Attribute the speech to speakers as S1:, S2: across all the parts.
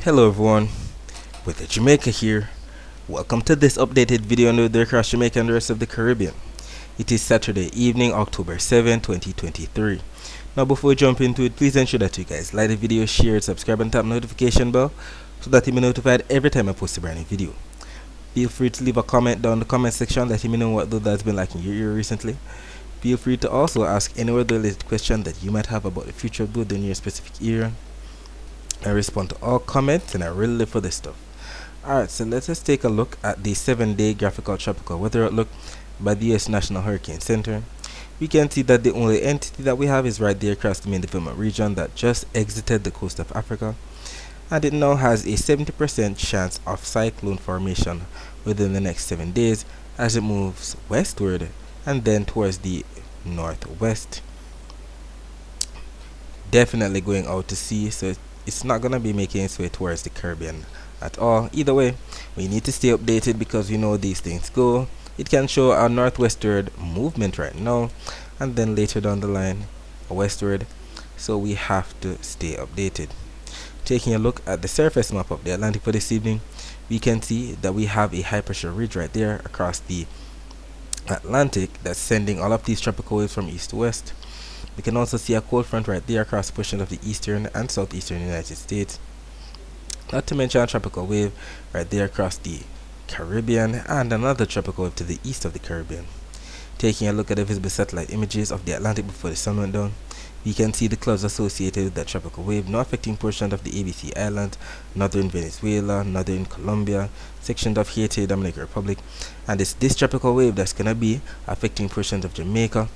S1: Hello everyone, with Jamaica here. Welcome to this updated video on the weather across Jamaica and the rest of the Caribbean. It is Saturday evening, October 7, 2023. Now before we jump into it, please ensure that you guys like the video, share it, subscribe and tap notification bell so that you may be notified every time I post a brand new video. Feel free to leave a comment down in the comment section letting me know what weather has been like in your area recently. Feel free to also ask any weather-related question that you might have about the future of weather in your specific area. I respond to all comments and I really live for this stuff. Alright, so let us take a look at the 7-day graphical tropical weather outlook by the US National Hurricane Center. We can see that the only entity that we have is right there across the main development region that just exited the coast of Africa, and it now has a 70% chance of cyclone formation within the next 7 days as it moves westward and then towards the northwest. Definitely going out to sea, so it's not going to be making its way towards the Caribbean at all. Either way, we need to stay updated because you know these things go. It can show a northwestward movement right now and then later down the line a westward, so we have to stay updated. Taking a look at the surface map of the Atlantic for this evening, we can see that we have a high pressure ridge right there across the Atlantic that's sending all of these tropical waves from east to west. We can also see a cold front right there across a portion of the eastern and southeastern United States. Not to mention a tropical wave right there across the Caribbean and another tropical wave to the east of the Caribbean. Taking a look at the visible satellite images of the Atlantic before the sun went down, we can see the clouds associated with that tropical wave now affecting portions of the ABC Islands, northern Venezuela, northern Colombia, sections of Haiti, Dominican Republic, and it's this tropical wave that's going to be affecting portions of Jamaica,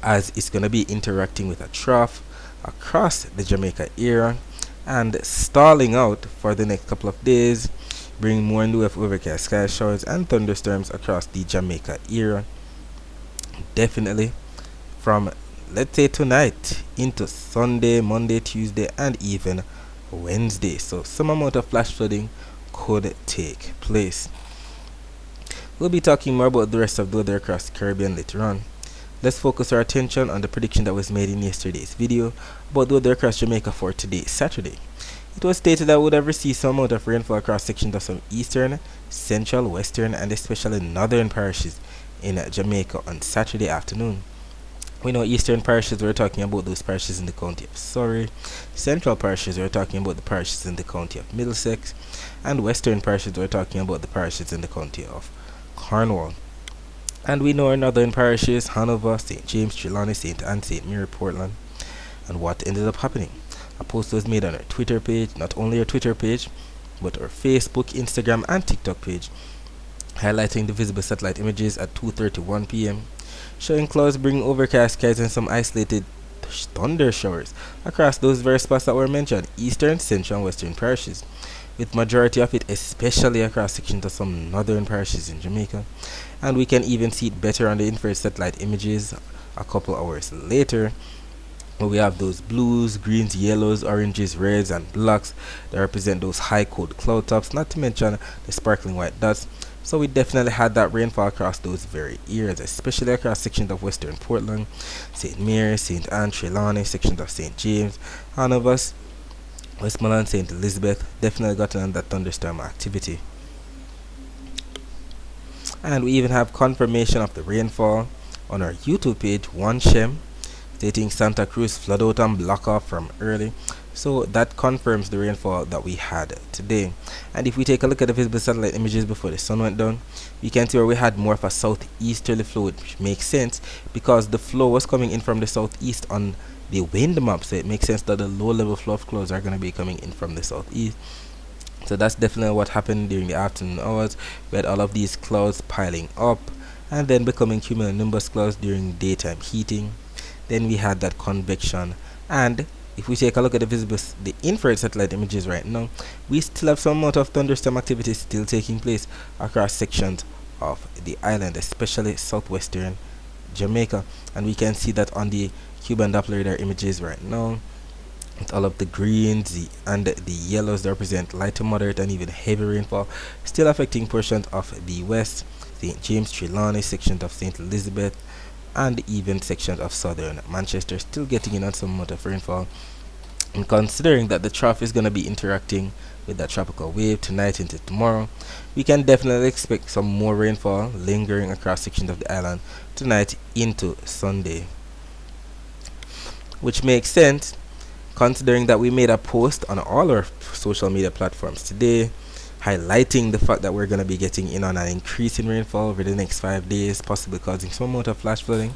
S1: as it's going to be interacting with a trough across the Jamaica area and stalling out for the next couple of days, bringing more in the way of overcast sky showers and thunderstorms across the Jamaica area. Definitely from, let's say, tonight into Sunday, Monday, Tuesday and even Wednesday. So some amount of flash flooding could take place. We'll be talking more about the rest of the weather across the Caribbean later on. Let's focus our attention on the prediction that was made in yesterday's video about the weather across Jamaica for today, Saturday. It was stated that we would ever see some amount of rainfall across sections of some eastern, central, western, and especially northern parishes in Jamaica on Saturday afternoon. We know eastern parishes, we're talking about those parishes in the county of Surrey. Central parishes, we're talking about the parishes in the county of Middlesex. And western parishes, we're talking about the parishes in the county of Cornwall. And we know our northern parishes, Hanover, St. James, Trelawney, St. Anne, St. Mary, Portland. And what ended up happening? A post was made on our Twitter page, not only our Twitter page, but our Facebook, Instagram, and TikTok page, highlighting the visible satellite images at 2:31 p.m., showing clouds bringing overcast skies and some isolated thunder showers across those very spots that were mentioned, eastern, central, and western parishes, with majority of it especially across sections of some northern parishes in Jamaica. And we can even see it better on the infrared satellite images a couple hours later, where we have those blues, greens, yellows, oranges, reds, and blacks that represent those high cold cloud tops, not to mention the sparkling white dots. So we definitely had that rainfall across those very areas, especially across sections of western Portland, St. Mary, St. Anne, Trelawney, sections of St. James, Hanover, Westmoreland, St. Elizabeth. Definitely got on that thunderstorm activity. And we even have confirmation of the rainfall on our YouTube page, One Shem, stating Santa Cruz flood out and block off from early. So that confirms the rainfall that we had today. And if we take a look at the visible satellite images before the sun went down, we can see where we had more of a southeasterly flow, which makes sense because the flow was coming in from the southeast on the wind map. So it makes sense that the low level flow of clouds are going to be coming in from the southeast. So that's definitely what happened during the afternoon hours. We had all of these clouds piling up and then becoming cumulonimbus clouds during daytime heating. Then we had that convection, and if we take a look at the infrared satellite images right now, we still have some amount of thunderstorm activity still taking place across sections of the island, especially southwestern Jamaica. And we can see that on the Cuban Doppler radar images right now, with all of the greens and the yellows that represent light to moderate and even heavy rainfall still affecting portions of the west, St. James, Trelawney, sections of St. Elizabeth, and even sections of southern Manchester still getting in on some amount of rainfall. And considering that the trough is going to be interacting with that tropical wave tonight into tomorrow, we can definitely expect some more rainfall lingering across sections of the island tonight into Sunday. Which makes sense considering that we made a post on all our social media platforms today highlighting the fact that we're going to be getting in on an increase in rainfall over the next 5 days, possibly causing some amount of flash flooding.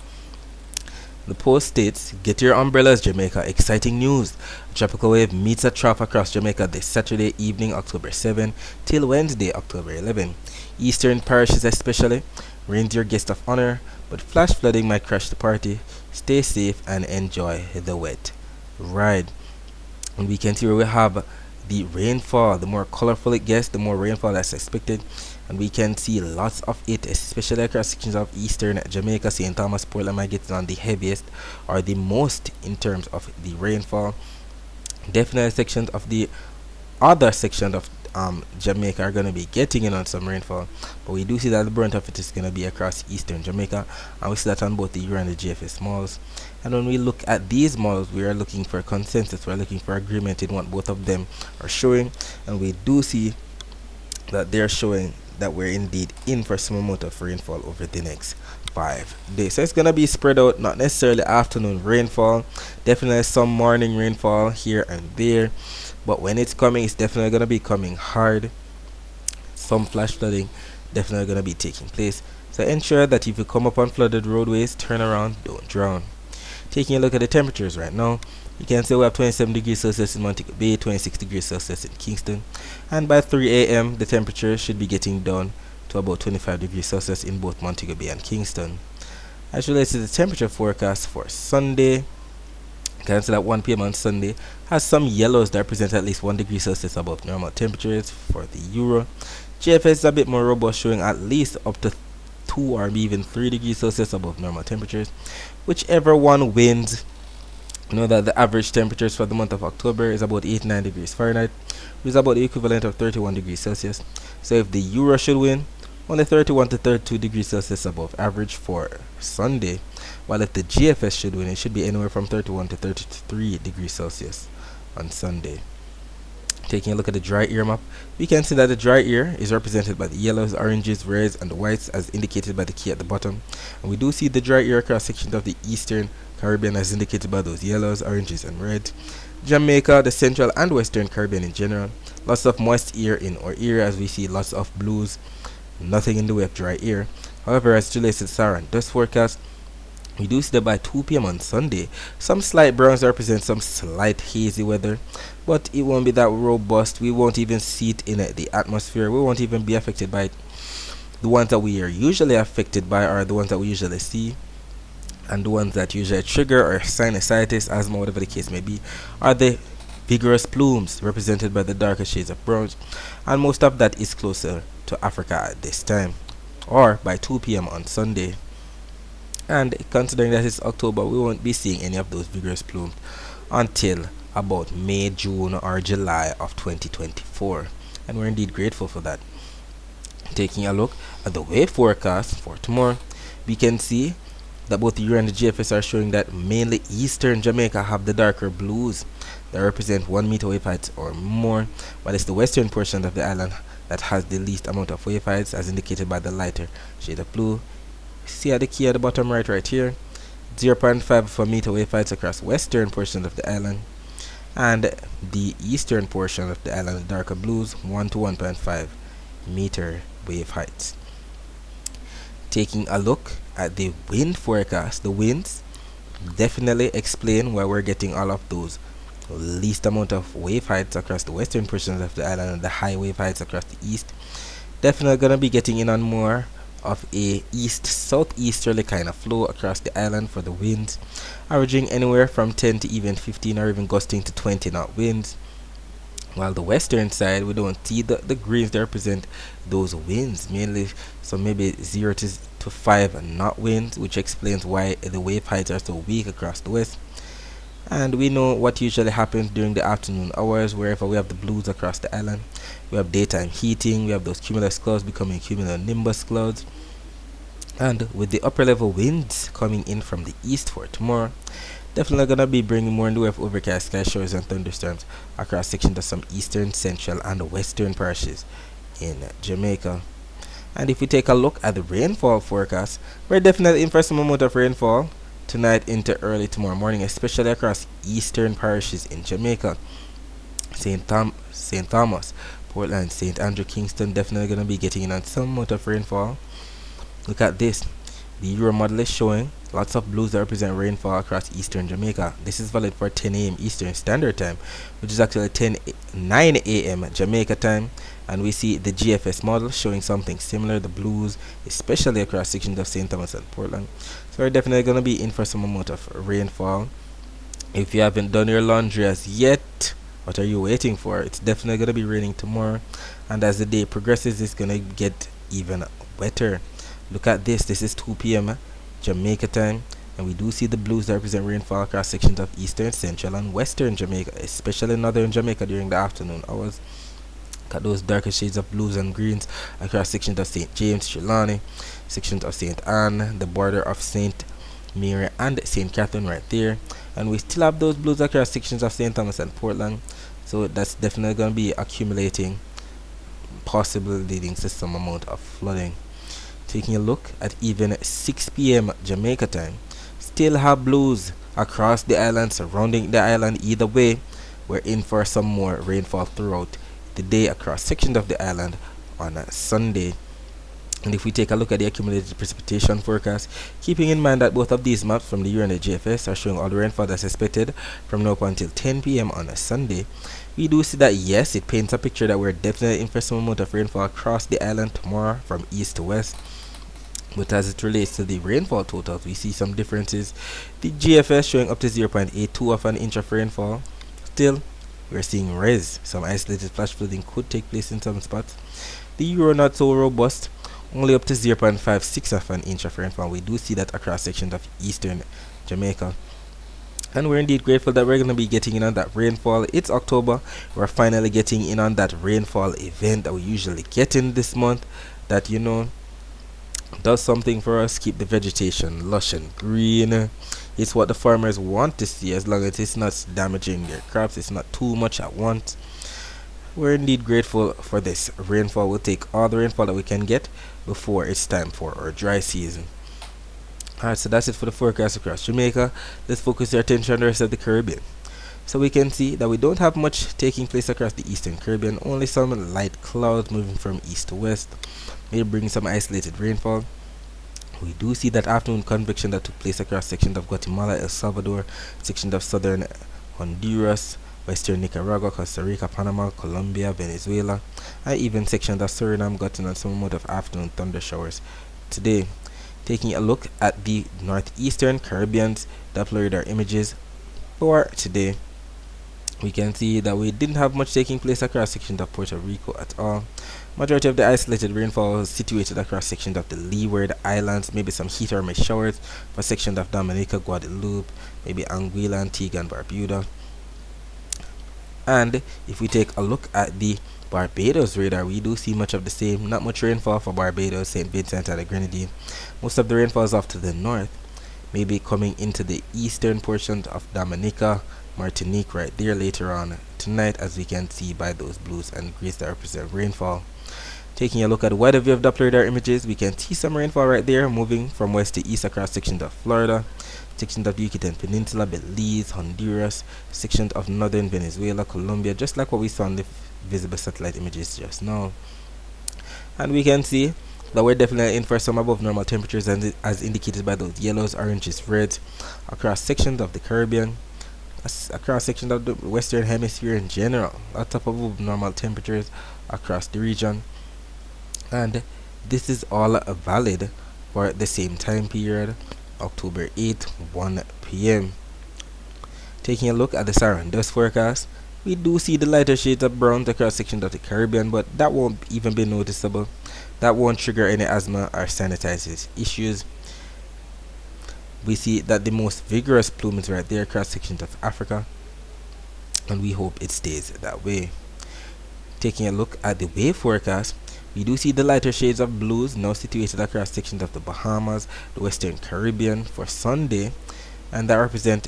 S1: The post states, "Get your umbrellas, Jamaica. Exciting news. A tropical wave meets a trough across Jamaica this Saturday evening, October 7, till Wednesday, October 11. Eastern parishes especially. Reindeer guest of honor, but flash flooding might crash the party. Stay safe and enjoy the wet ride." And we can see where we have the rainfall. The more colorful it gets, the more rainfall that's expected. And we can see lots of it, especially across sections of eastern Jamaica. St. Thomas, Portland might get on the heaviest or the most in terms of the rainfall. Definitely sections of the other sections of Jamaica are going to be getting in on some rainfall, but we do see that the brunt of it is going to be across eastern Jamaica, and we see that on both the Euro and the GFS malls. And when we look at these malls, we are looking for consensus, we're looking for agreement in what both of them are showing, and we do see that they're showing that we're indeed in for some amount of rainfall over the next 5 days. So it's gonna be spread out, not necessarily afternoon rainfall, definitely some morning rainfall here and there, but when it's coming, it's definitely gonna be coming hard. Some flash flooding definitely gonna be taking place. So ensure that if you come upon flooded roadways, turn around, don't drown. Taking a look at the temperatures right now, you can see we have 27 degrees Celsius in Montego Bay, 26 degrees Celsius in Kingston, and by 3 a.m. the temperature should be getting down to about 25 degrees Celsius in both Montego Bay and Kingston. As relates to the temperature forecast for Sunday, you can see that 1 p.m. on Sunday has some yellows that represent at least 1 degree Celsius above normal temperatures for the Euro. GFS is a bit more robust, showing at least up to 2 or even 3 degrees Celsius above normal temperatures. Whichever one wins, you know that the average temperatures for the month of October is about 89 degrees Fahrenheit, which is about the equivalent of 31 degrees Celsius. So if the Euro should win, only 31 to 32 degrees Celsius above average for Sunday, while if the GFS should win, it should be anywhere from 31 to 33 degrees Celsius on Sunday. Taking a look at the dry air map, we can see that the dry air is represented by the yellows, oranges, reds, and the whites as indicated by the key at the bottom. And we do see the dry air across sections of the eastern Caribbean as indicated by those yellows, oranges, and reds. Jamaica, the central and western Caribbean in general, lots of moist air in our area as we see lots of blues, nothing in the way of dry air. However, as it relates to the Saharan dust forecast, we do see that by 2 p.m. on Sunday, some slight browns represent some slight hazy weather, but it won't be that robust. We won't even see it in the atmosphere. We won't even be affected by it. The ones that we are usually affected by are the ones that we usually see, and the ones that usually trigger or sinusitis, asthma, whatever the case may be, are the vigorous plumes represented by the darker shades of browns, and most of that is closer to Africa at this time, or by 2 p.m. on Sunday. And considering that it's October, we won't be seeing any of those vigorous plumes until about May, June, or July of 2024. And we're indeed grateful for that. Taking a look at the wave forecast for tomorrow, we can see that both the Euro and the GFS are showing that mainly eastern Jamaica have the darker blues that represent 1 meter wave heights or more, while it's the western portion of the island that has the least amount of wave heights as indicated by the lighter shade of blue. See at the key at the bottom right here, 0.5 for meter wave heights across western portion of the island, and the eastern portion of the island, the darker blues, 1 to 1.5 meter wave heights. Taking a look at the wind forecast, the winds definitely explain why we're getting all of those least amount of wave heights across the western portions of the island and the high wave heights across the east. Definitely gonna be getting in on more of a east southeasterly kind of flow across the island for the winds, averaging anywhere from 10 to even 15 or even gusting to 20 knot winds. While the western side, we don't see the greens that represent those winds mainly, so maybe 0 to 5 knot winds, which explains why the wave heights are so weak across the west. And we know what usually happens during the afternoon hours wherever we have the blues across the island. We have daytime heating, we have those cumulus clouds becoming cumulonimbus clouds, and with the upper level winds coming in from the east for tomorrow, Definitely gonna be bringing more in the way of overcast sky showers and thunderstorms across sections of some eastern, central, and western parishes in Jamaica. And if we take a look at the rainfall forecast, we're definitely in for some amount of rainfall tonight into early tomorrow morning, especially across eastern parishes in Jamaica. St. Thomas, Portland, St. Andrew, Kingston definitely going to be getting in on some amount of rainfall. Look at this. The Euro model is showing lots of blues that represent rainfall across eastern Jamaica. This is valid for 10 a.m. Eastern Standard Time, which is actually 9 a.m. Jamaica time. And we see the GFS model showing something similar, the blues, especially across sections of St. Thomas and Portland. So we're definitely going to be in for some amount of rainfall. If you haven't done your laundry as yet, what are you waiting for? It's definitely going to be raining tomorrow. And as the day progresses, it's going to get even wetter. Look at this. This is 2 p.m. Jamaica time. And we do see the blues that represent rainfall across sections of eastern, central, and western Jamaica, especially northern Jamaica during the afternoon hours. Look at those darker shades of blues and greens across sections of St. James, Trelawney, sections of St. Anne, the border of St. Mary, and St. Catherine right there. And we still have those blues across sections of St. Thomas and Portland. So that's definitely going to be accumulating, possibly leading to some amount of flooding. Taking a look at even 6 p.m. Jamaica time, still have blues across the island, surrounding the island. Either way, we're in for some more rainfall throughout the day across sections of the island on a Sunday. And if we take a look at the accumulated precipitation forecast, keeping in mind that both of these maps from the Euro and the GFS are showing all the rainfall that's expected from now up until 10 p.m. on a Sunday, we do see that yes, it paints a picture that we're definitely in for some amount of rainfall across the island tomorrow from east to west. But as it relates to the rainfall totals, we see some differences. The GFS showing up to 0.82 of an inch of rainfall. Still, we're seeing some isolated flash flooding could take place in some spots. The Euro not so robust, only up to 0.56 of an inch of rainfall. We do see that across sections of eastern Jamaica. And we're indeed grateful that we're going to be getting in on that rainfall. It's October. We're finally getting in on that rainfall event that we usually get in this month. That, does something for us, keep the vegetation lush and green. It's what the farmers want to see, as long as it's not damaging their crops, it's not too much at once. We're indeed grateful for this rainfall. We'll take all the rainfall that we can get before it's time for our dry season. Alright, so that's it for the forecast across Jamaica. Let's focus our attention on the rest of the Caribbean. So we can see that we don't have much taking place across the eastern Caribbean, only some light clouds moving from east to west. May bring some isolated rainfall. We do see that afternoon convection that took place across sections of Guatemala, El Salvador, sections of southern Honduras, western Nicaragua, Costa Rica, Panama, Colombia, Venezuela, and even sections of Suriname got in on some amount of afternoon thunder showers today. Taking a look at the northeastern Caribbean's Doppler radar images for today, we can see that we didn't have much taking place across sections of Puerto Rico at all. Majority of the isolated rainfall was situated across sections of the Leeward Islands, maybe some heat or mist showers for sections of Dominica, Guadeloupe, maybe Anguilla, Antigua, and Barbuda. And if we take a look at the Barbados radar, we do see much of the same. Not much rainfall for Barbados, St. Vincent, and the Grenadine. Most of the rainfall is off to the north, maybe coming into the eastern portion of Dominica, Martinique right there later on tonight, as we can see by those blues and greys that represent rainfall. Taking a look at the wider view of Doppler radar images, we can see some rainfall right there moving from west to east across sections of Florida, sections of the Yucatan Peninsula, Belize, Honduras, sections of northern Venezuela, Colombia, just like what we saw in the visible satellite images just now. And we can see that we're definitely in for some above normal temperatures, and as indicated by those yellows, oranges, reds across sections of the Caribbean, across sections of the Western Hemisphere in general. Lots of above normal temperatures across the region. And this is all valid for the same time period, October 8th, 1 p.m. Taking a look at the Saharan dust forecast, we do see the lighter shades of brown across sections of the Caribbean, but that won't even be noticeable. That won't trigger any asthma or sinusitis issues. We see that the most vigorous plume is right there across sections of Africa, and we hope it stays that way. Taking a look at the wave forecast, we do see the lighter shades of blues now situated across sections of the Bahamas, the Western Caribbean for Sunday, and that represent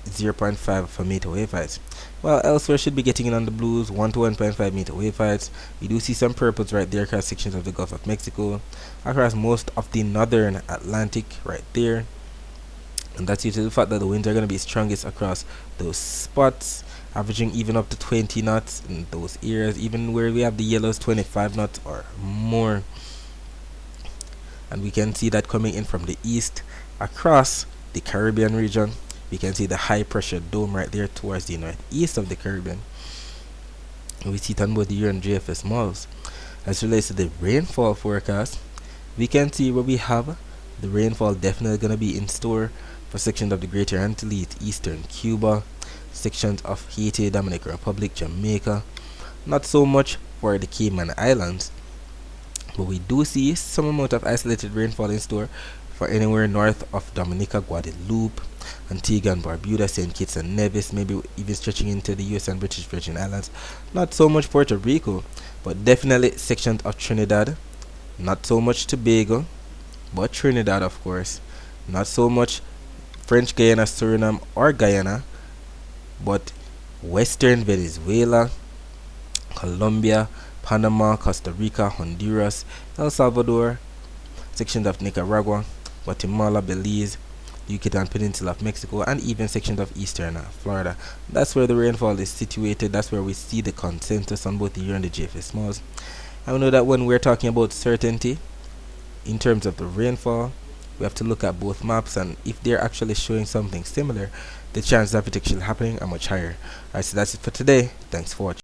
S1: 0.5 for meter wave heights. While elsewhere should be getting in on the blues, 1 to 1.5 meter wave heights. We do see some purples right there across sections of the Gulf of Mexico, across most of the northern Atlantic right there. And that's due to the fact that the winds are going to be strongest across those spots, averaging even up to 20 knots in those areas, even where we have the yellows 25 knots or more. And we can see that coming in from the east across the Caribbean region. We can see the high pressure dome right there towards the northeast of the Caribbean. And we see it on both the Euro and JFS models. As relates to the rainfall forecast, we can see where we have the rainfall definitely going to be in store for sections of the Greater Antilles, eastern Cuba, sections of Haiti, Dominican Republic, Jamaica. Not so much for the Cayman Islands, but we do see some amount of isolated rainfall in store for anywhere north of Dominica, Guadeloupe, Antigua and Barbuda, St. Kitts and Nevis, maybe even stretching into the US and British Virgin Islands. Not so much Puerto Rico, but definitely sections of Trinidad. Not so much Tobago, but Trinidad, of course. Not so much French Guiana, Suriname, or Guyana, but Western Venezuela, Colombia, Panama, Costa Rica, Honduras, El Salvador, sections of Nicaragua, Guatemala, Belize, Yucatan Peninsula of Mexico, and even sections of eastern Florida. That's where the rainfall is situated. That's where we see the consensus on both the Euro and the JFS smalls. And we know that when we're talking about certainty in terms of the rainfall, we have to look at both maps, and if they're actually showing something similar, the chances of it actually happening are much higher. Alright, so that's it for today. Thanks for watching.